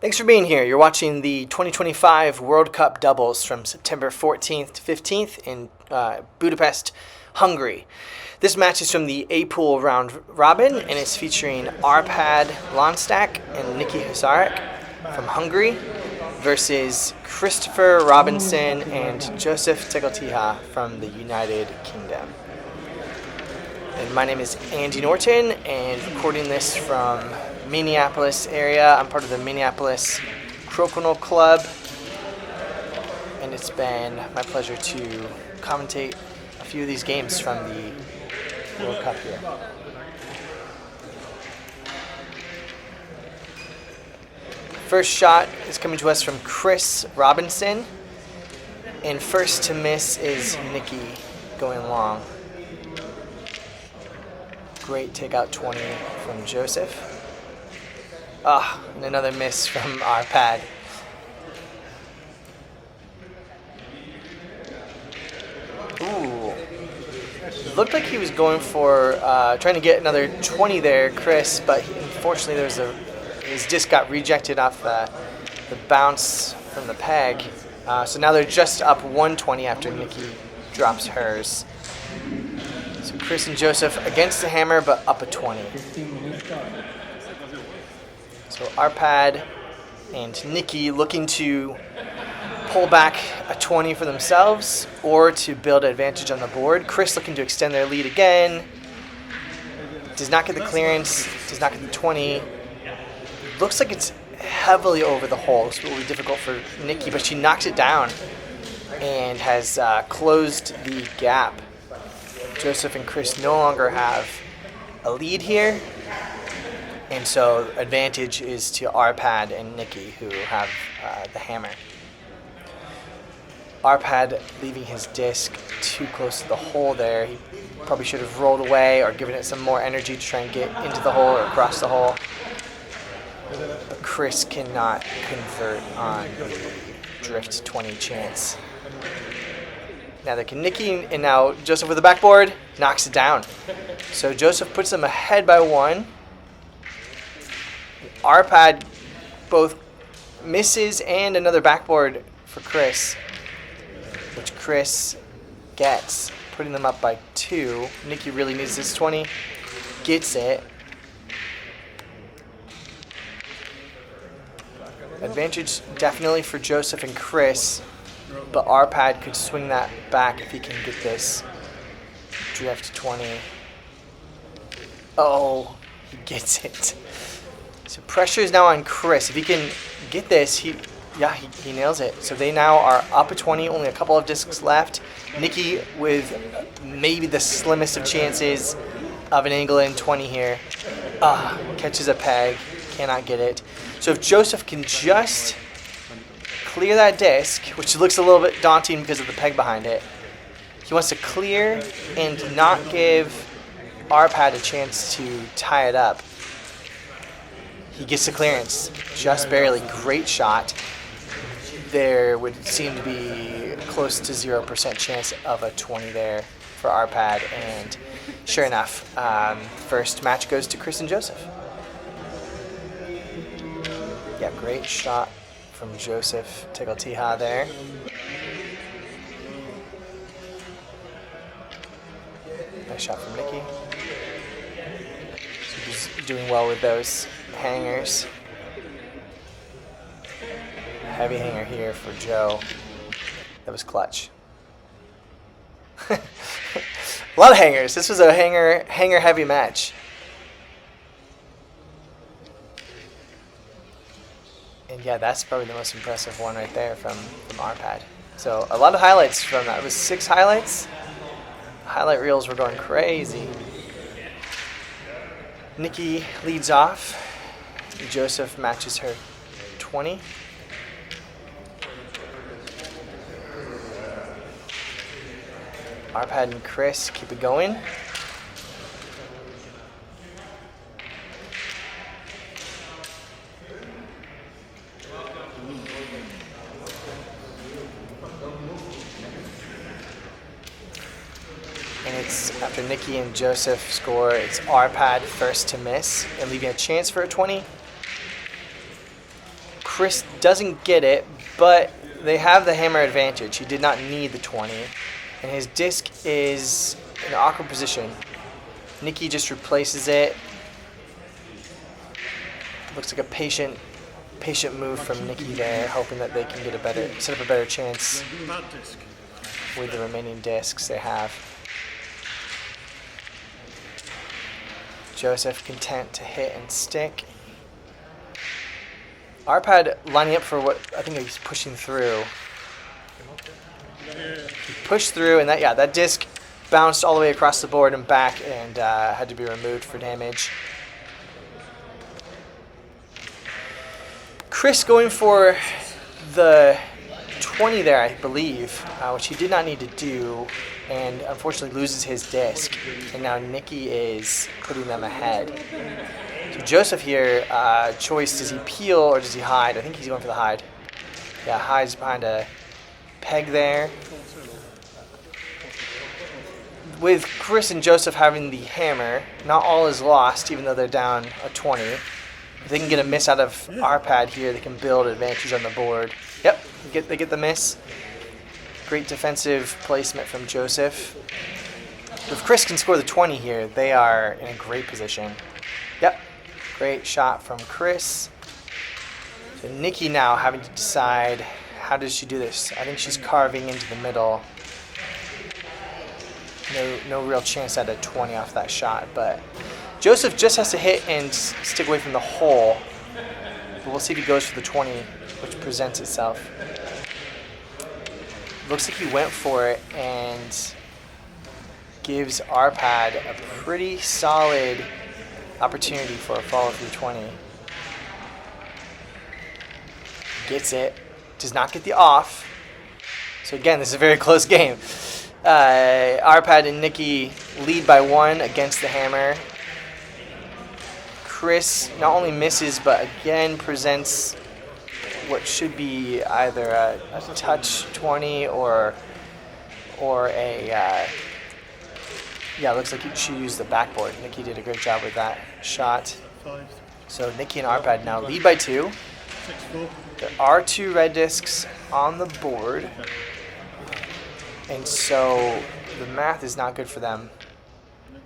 Thanks for being here. You're watching the 2025 World Cup doubles from September 14th to 15th in Budapest, Hungary. This match is from the A pool round robin and it's featuring Arpad, Lonstak, and Niki Huszarek from Hungary versus Christopher Robinson and Josepn Tegeltija from the United Kingdom. And my name is Andy Norton, and recording this from Minneapolis area. I'm part of the Minneapolis Crokinole club, and it's been my pleasure to commentate a few of these games from the World Cup here. First shot is coming to us from Chris Robinson, and first to miss is Niki going long. Great takeout 20 from Josepn. And another miss from Arpad. Ooh. Looked like he was going for trying to get another 20 there, Chris, but unfortunately his disc got rejected off the bounce from the peg. So now they're just up 120 after Niki drops hers. So Chris and Josepn against the hammer, but up a 20. So Arpad and Niki looking to pull back a 20 for themselves or to build advantage on the board. Chris looking to extend their lead again. Does not get the clearance, does not get the 20. Looks like it's heavily over the hole, so it will be difficult for Niki, but she knocks it down and has closed the gap. Josepn and Chris no longer have a lead here, and so advantage is to Arpad and Niki, who have the hammer. Arpad leaving his disc too close to the hole there. He probably should have rolled away or given it some more energy to try and get into the hole or across the hole. But Chris cannot convert on the drift 20 chance. Neither can Niki, and now Josepn with the backboard knocks it down. So Josepn puts them ahead by 1. Arpad both misses and another backboard for Chris, which Chris gets, putting them up by 2. Niki really needs this 20, gets it. Advantage definitely for Josepn and Chris, but Arpad could swing that back if he can get this drift 20. Oh, he gets it. So pressure is now on Chris. If he can get this, he nails it. So they now are up a 20, only a couple of discs left. Niki with maybe the slimmest of chances of an angle in 20 here. Catches a peg, cannot get it. So if Josepn can just clear that disc, which looks a little bit daunting because of the peg behind it, he wants to clear and not give Arpad a chance to tie it up. He gets the clearance, just barely. Great shot. There would seem to be close to 0% chance of a 20 there for Arpad, and sure enough, first match goes to Chris and Josepn. Yeah, great shot from Josepn Tegeltija there. Nice shot from Niki. So he's doing well with those hangers. Heavy hanger here for Joe. That was clutch. A lot of hangers. This was a hanger heavy match. And yeah, that's probably the most impressive one right there from Arpad. So a lot of highlights from that. It was 6 highlights. Highlight reels were going crazy. Niki leads off. Josepn matches her 20. Arpad and Chris keep it going. And it's after Niki and Josepn score, it's Arpad first to miss and leaving a chance for a 20. Chris doesn't get it, but they have the hammer advantage. He did not need the 20. And his disc is in an awkward position. Niki just replaces it. Looks like a patient move from Niki there, hoping that they can get set up a better chance with the remaining discs they have. Josepn content to hit and stick. Arpad lining up for what I think he's pushing through. He pushed through, and that disc bounced all the way across the board and back, and had to be removed for damage. Chris going for the 20 there, I believe, which he did not need to do, and unfortunately loses his disc. And now Niki is putting them ahead. So Josepn here, choice, does he peel or does he hide? I think he's going for the hide. Yeah, hides behind a peg there. With Chris and Josepn having the hammer, not all is lost, even though they're down a 20. If they can get a miss out of Arpad here, they can build advantage on the board. Yep, they get the miss. Great defensive placement from Josepn. If Chris can score the 20 here, they are in a great position. Yep, great shot from Chris. So Niki now having to decide, how does she do this? I think she's carving into the middle. No real chance at a 20 off that shot, but Josepn just has to hit and stick away from the hole. But we'll see if he goes for the 20, which presents itself. Looks like he went for it and gives Arpad a pretty solid opportunity for a follow-through 20. Gets it. Does not get the off. So again, this is a very close game. Arpad and Niki lead by 1 against the hammer. Chris not only misses, but again presents what should be either a touch 20 or a looks like she used the backboard. Niki did a great job with that shot. So Niki and Arpad now lead by 2. There are 2 red discs on the board, and so the math is not good for them.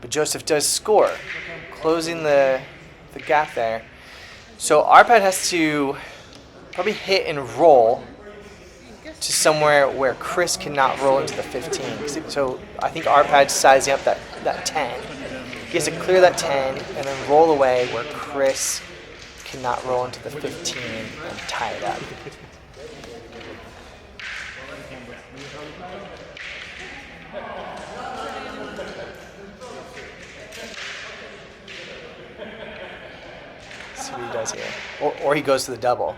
But Josepn does score, closing the gap there. So Arpad has to probably hit and roll to somewhere where Chris cannot roll into the 15. So I think Arpad's sizing up that 10. He has to clear that 10 and then roll away where Chris cannot roll into the 15 and tie it up. Let's see what he does here. Or he goes to the double.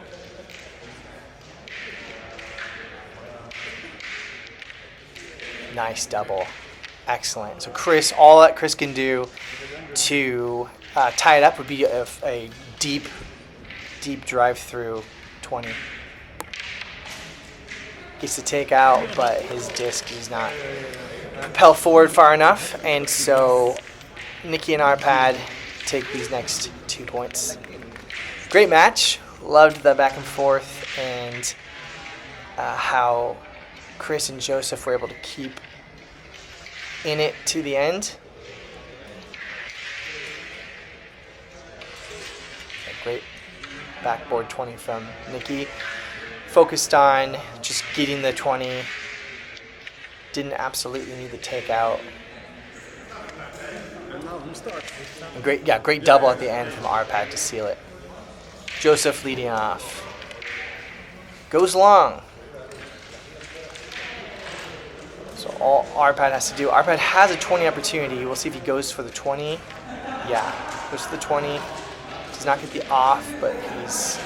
Nice double. Excellent. So Chris, all that Chris can do to tie it up would be a deep drive through 20. Gets to take out, but his disc does not propel forward far enough, and so Niki and Arpad take these next 2 points. Great match. Loved the back and forth and how Chris and Josepn were able to keep in it to the end. A great backboard 20 from Niki. Focused on just getting the 20. Didn't absolutely need the takeout. And great double at the end from Arpad to seal it. Josepn leading off. Goes long. So all Arpad has to do, Arpad has a 20 opportunity. We'll see if he goes for the 20. Yeah, goes for the 20. Does not get the off, but he's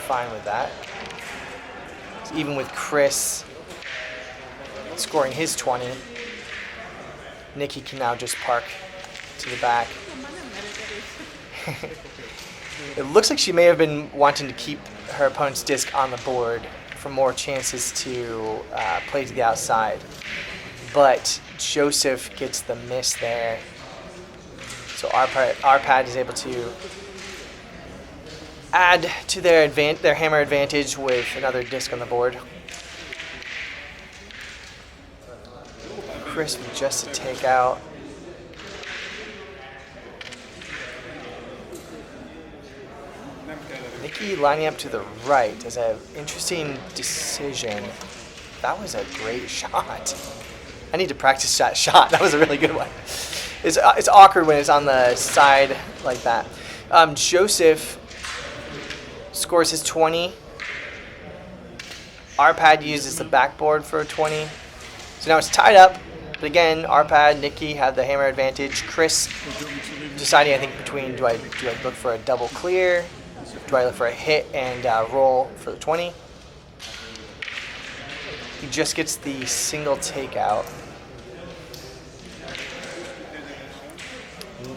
fine with that. So even with Chris scoring his 20, Niki can now just park to the back. It looks like she may have been wanting to keep her opponent's disc on the board for more chances to play to the outside. But Josepn gets the miss there. So Arpad is able to add to their hammer advantage with another disc on the board. Chris with just a takeout. Niki lining up to the right is an interesting decision. That was a great shot. I need to practice that shot. That was a really good one. It's awkward when it's on the side like that. Josepn scores his 20. Arpad uses the backboard for a 20. So now it's tied up. But again, Arpad, Niki have the hammer advantage. Chris deciding, I think, between do I look for a double clear? Do I look for a hit and roll for the 20? He just gets the single takeout.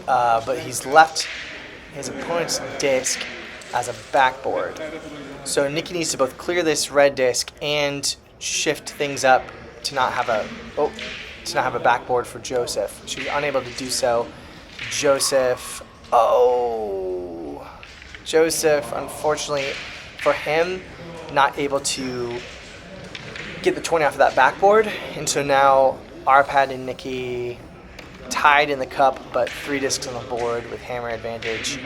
But he's left his opponent's disc as a backboard. So Niki needs to both clear this red disc and shift things up to not have a backboard for Josepn. She's unable to do so. Josepn, unfortunately for him, not able to get the 20 off of that backboard. And so now Arpad and Niki tied in the cup, but 3 discs on the board with hammer advantage.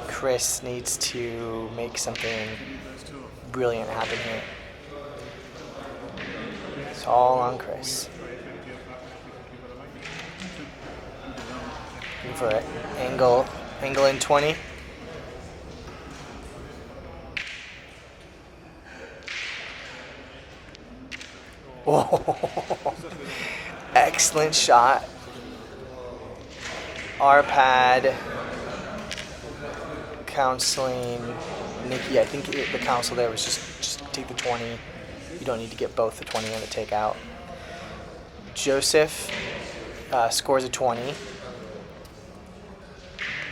Chris needs to make something brilliant happen here. It's all on Chris. Looking for an angle in 20. Oh, excellent shot. Arpad counseling Niki. I think the counsel there was just take the 20. You don't need to get both the 20 and the takeout. Josepn scores a 20,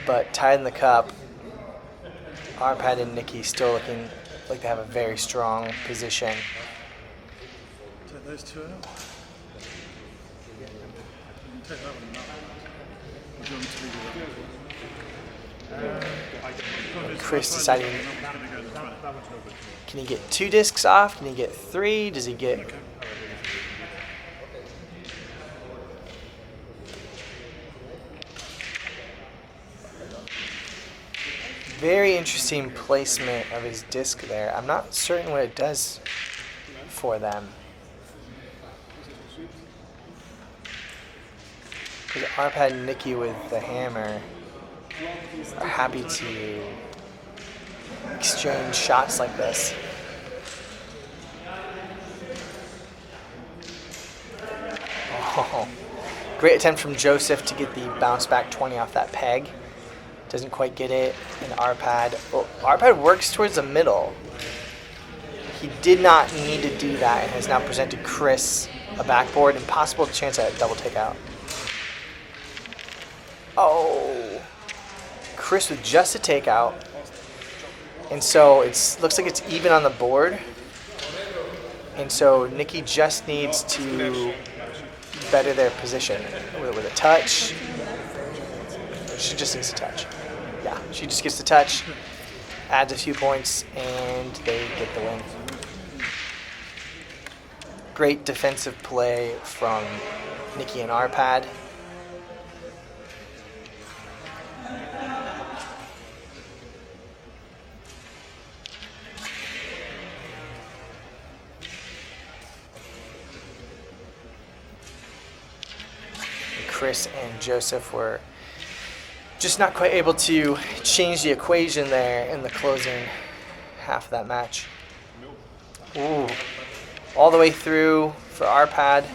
but tied in the cup. Arpad and Niki still looking like they have a very strong position. Take those 2 out. Take that one out. Chris deciding, can he get 2 discs off? Can he get 3? Does he get... Very interesting placement of his disc there. I'm not certain what it does for them. Because Arpad and Niki with the hammer are happy to exchange shots like this. Oh, great attempt from Josepn to get the bounce back 20 off that peg. Doesn't quite get it. And Arpad, Arpad works towards the middle. He did not need to do that and has now presented Chris a backboard. Impossible chance at a double takeout. Oh, Chris with just a takeout. And so it looks like it's even on the board. And so Niki just needs to better their position with a touch. She just needs to touch. Yeah, she just gets the touch, adds a few points, and they get the win. Great defensive play from Niki and Arpad. Chris and Josepn were just not quite able to change the equation there in the closing half of that match. Ooh, all the way through for Arpad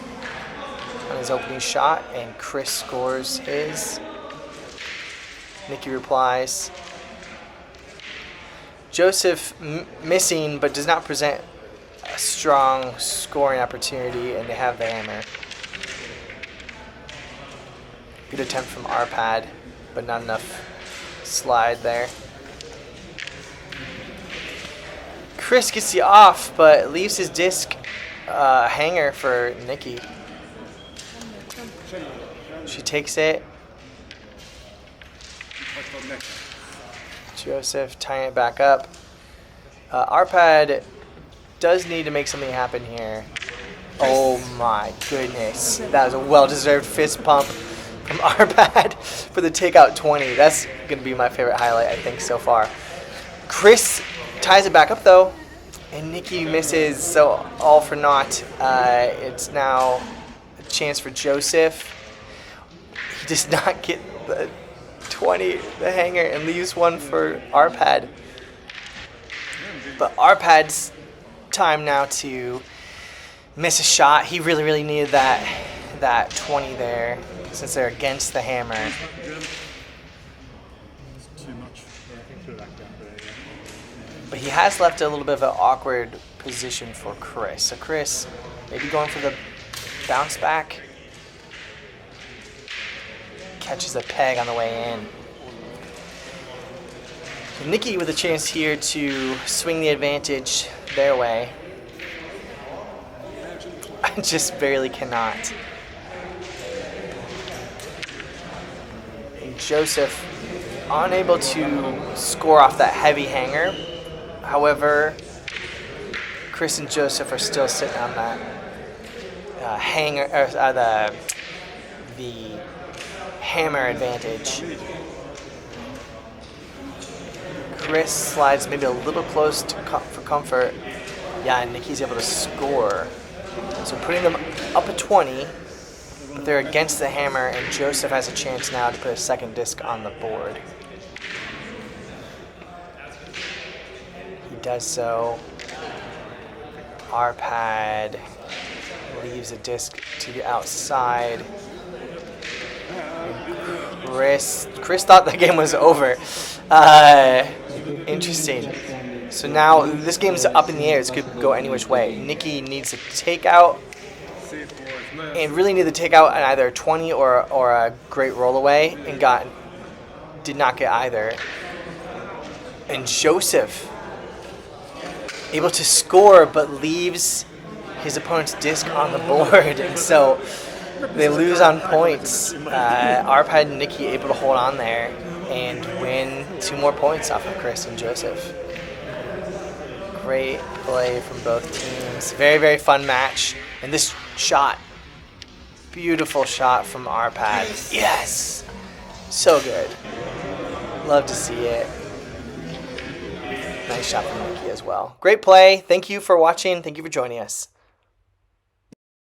on his opening shot, and Chris scores his. Niki replies. Josepn missing, but does not present a strong scoring opportunity, and they have the hammer. Good attempt from Arpad, but not enough slide there. Chris gets the off, but leaves his disc hanger for Niki. She takes it. Josepn tying it back up. Arpad does need to make something happen here. Oh my goodness. That was a well-deserved fist pump from Arpad for the takeout 20. That's going to be my favorite highlight, I think, so far. Chris ties it back up, though, and Niki misses, so all for naught. It's now a chance for Josepn. He does not get the 20, the hanger, and leaves one for Arpad. But Arpad's time now to miss a shot. He really, really needed that 20 there since they're against the hammer. Too much. But he has left a little bit of an awkward position for Chris. So Chris maybe going for the bounce back. Catches a peg on the way in. Niki with a chance here to swing the advantage their way. I just barely cannot. And Josepn unable to score off that heavy hanger. However, Chris and Josepn are still sitting on that hanger, the hammer advantage. Chris slides maybe a little close to for comfort. Yeah, and Niki's able to score. So putting them up at 20, but they're against the hammer, and Josepn has a chance now to put a second disc on the board. He does so. Arpad leaves a disc to the outside. Chris thought the game was over. Interesting. So now this game is up in the air. This could go any which way. Niki needs a takeout, and really need the takeout on either a 20 or a great rollaway, and did not get either. And Josepn able to score, but leaves his opponent's disc on the board, and so they lose on points. Arpad and Niki able to hold on there and win 2 more points off of Chris and Josepn. Great play from both teams. Very, very fun match. And this shot, beautiful shot from Arpad. Yes! So good. Love to see it. Nice shot from Niki as well. Great play. Thank you for watching. Thank you for joining us.